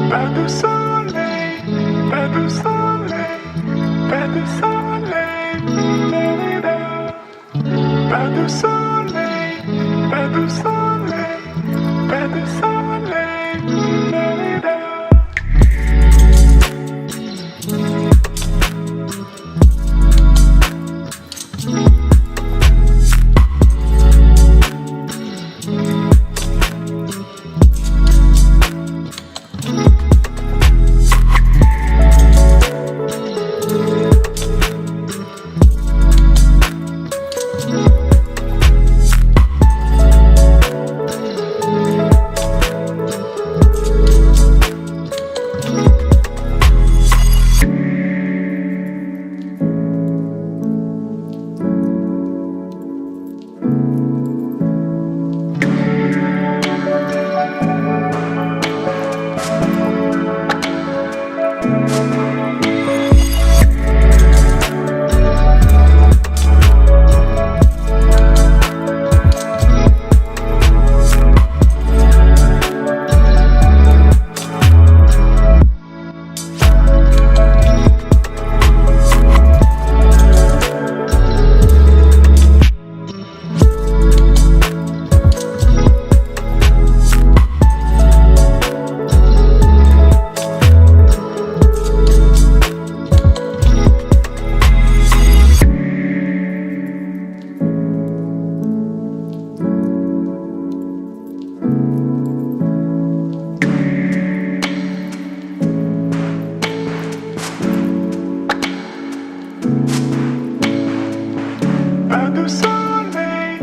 pas de soleil, pas de soleil, pas de soleil, pas de soleil, pas de soleil, pas de soleil, pas de soleil, pas de soleil, pas de soleil,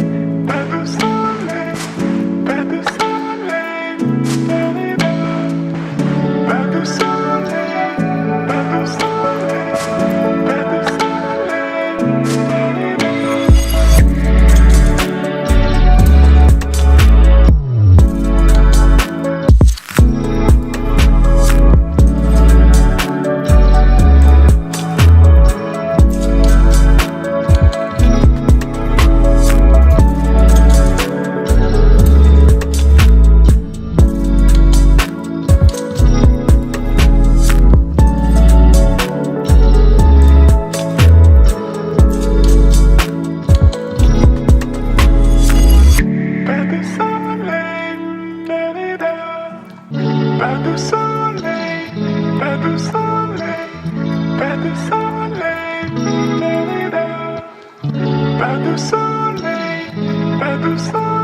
pas de soleil, pas de soleil, pas de pas de soleil, pas de soleil, pas de soleil, pas de soleil, pas de soleil.